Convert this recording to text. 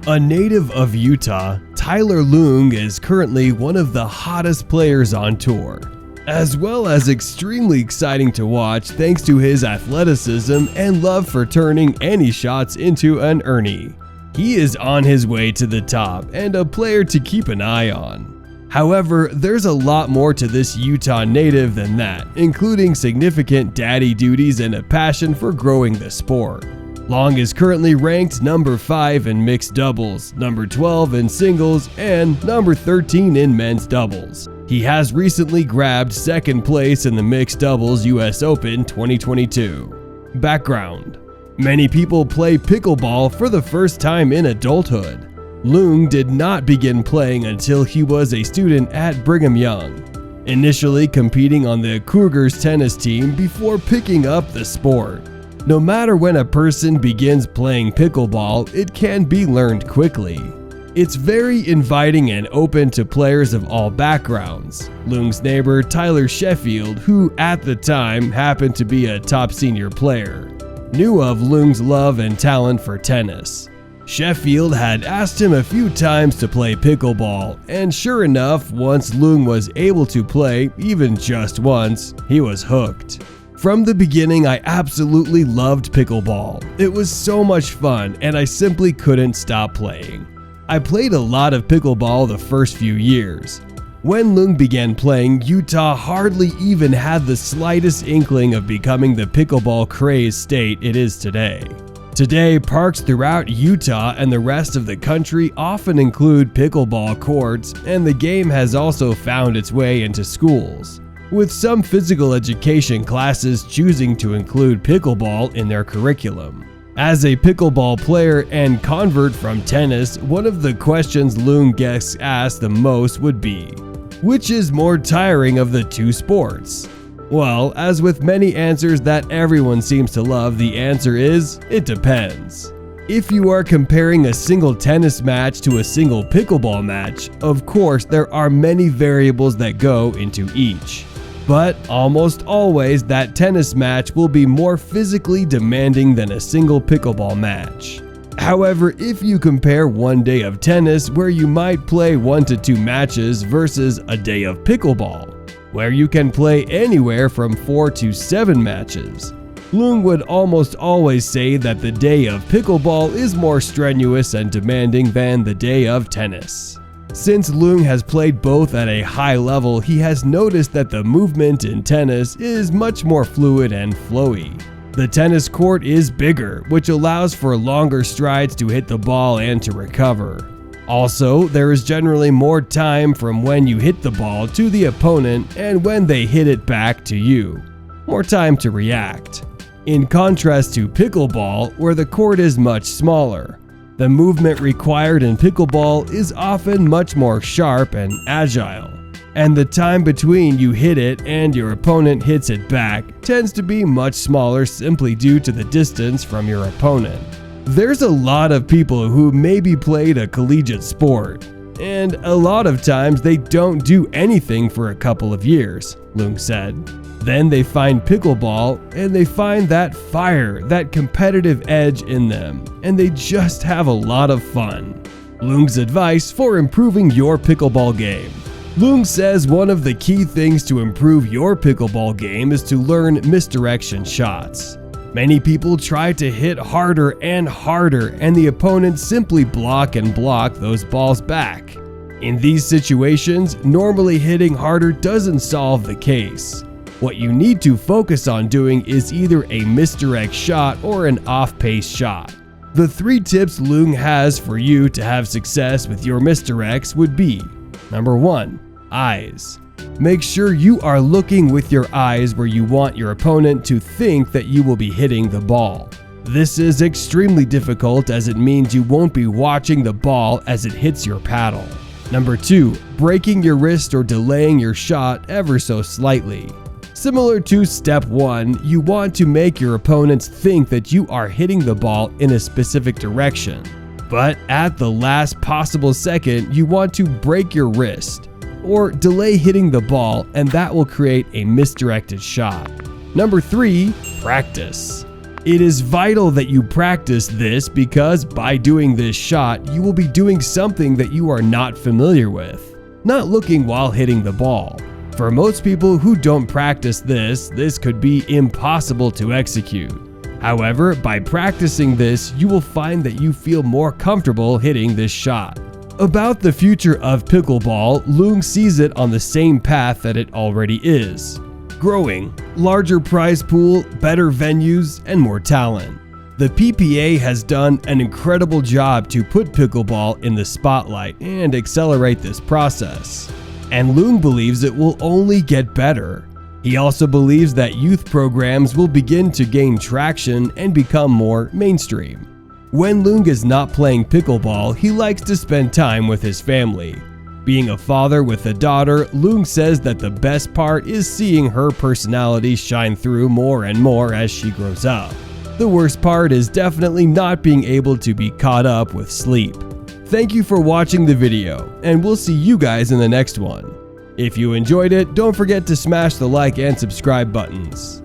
A native of Utah, Tyler Loong is currently one of the hottest players on tour, as well as extremely exciting to watch thanks to his athleticism and love for turning any shots into an Ernie. He is on his way to the top and a player to keep an eye on. However, there's a lot more to this Utah native than that, including significant daddy duties and a passion for growing the sport. Loong is currently ranked number 5 in mixed doubles, number 12 in singles, and number 13 in men's doubles. He has recently grabbed second place in the mixed doubles US Open 2022. Background: many people play pickleball for the first time in adulthood. Loong did not begin playing until he was a student at Brigham Young, initially competing on the Cougars tennis team before picking up the sport. No matter when a person begins playing pickleball, it can be learned quickly. It's very inviting and open to players of all backgrounds. Loong's neighbor Tyler Sheffield, who at the time happened to be a top senior player, knew of Loong's love and talent for tennis. Sheffield had asked him a few times to play pickleball, and sure enough, once Loong was able to play, even just once, he was hooked. From the beginning, I absolutely loved pickleball. It was so much fun, and I simply couldn't stop playing. I played a lot of pickleball the first few years. When Loong began playing, Utah hardly even had the slightest inkling of becoming the pickleball crazed state it is today. Today, parks throughout Utah and the rest of the country often include pickleball courts, and the game has also found its way into schools, with some physical education classes choosing to include pickleball in their curriculum. As a pickleball player and convert from tennis, one of the questions Loong gets asked the most would be, which is more tiring of the two sports? Well, as with many answers that everyone seems to love, the answer is, it depends. If you are comparing a single tennis match to a single pickleball match, of course there are many variables that go into each. But almost always that tennis match will be more physically demanding than a single pickleball match. However, if you compare one day of tennis where you might play 1 to 2 matches versus a day of pickleball, where you can play anywhere from 4 to 7 matches, Loong would almost always say that the day of pickleball is more strenuous and demanding than the day of tennis. Since Loong has played both at a high level, he has noticed that the movement in tennis is much more fluid and flowy. The tennis court is bigger, which allows for longer strides to hit the ball and to recover. Also, there is generally more time from when you hit the ball to the opponent and when they hit it back to you. More time to react. In contrast to pickleball, where the court is much smaller, the movement required in pickleball is often much more sharp and agile, and the time between you hit it and your opponent hits it back tends to be much smaller simply due to the distance from your opponent. There's a lot of people who maybe played a collegiate sport, and a lot of times they don't do anything for a couple of years, Loong said. Then they find pickleball and they find that fire, that competitive edge in them, and they just have a lot of fun. Loong's advice for improving your pickleball game. Loong says one of the key things to improve your pickleball game is to learn misdirection shots. Many people try to hit harder and harder, and the opponents simply block those balls back. In these situations, normally hitting harder doesn't solve the case. What you need to focus on doing is either a misdirect shot or an off-pace shot. The 3 tips Loong has for you to have success with your misdirects would be: number 1, eyes. Make sure you are looking with your eyes where you want your opponent to think that you will be hitting the ball. This is extremely difficult as it means you won't be watching the ball as it hits your paddle. Number 2, breaking your wrist or delaying your shot ever so slightly. Similar to step 1, you want to make your opponents think that you are hitting the ball in a specific direction. But at the last possible second, you want to break your wrist or delay hitting the ball, and that will create a misdirected shot. Number 3, practice. It is vital that you practice this because by doing this shot, you will be doing something that you are not familiar with, not looking while hitting the ball. For most people who don't practice this could be impossible to execute. However, by practicing this, you will find that you feel more comfortable hitting this shot. About the future of pickleball, Loong sees it on the same path that it already is. Growing, larger prize pool, better venues, and more talent. The PPA has done an incredible job to put pickleball in the spotlight and accelerate this process. And Loong believes it will only get better. He also believes that youth programs will begin to gain traction and become more mainstream. When Loong is not playing pickleball, he likes to spend time with his family. Being a father with a daughter, Loong says that the best part is seeing her personality shine through more and more as she grows up. The worst part is definitely not being able to be caught up with sleep. Thank you for watching the video, and we'll see you guys in the next one. If you enjoyed it, don't forget to smash the like and subscribe buttons.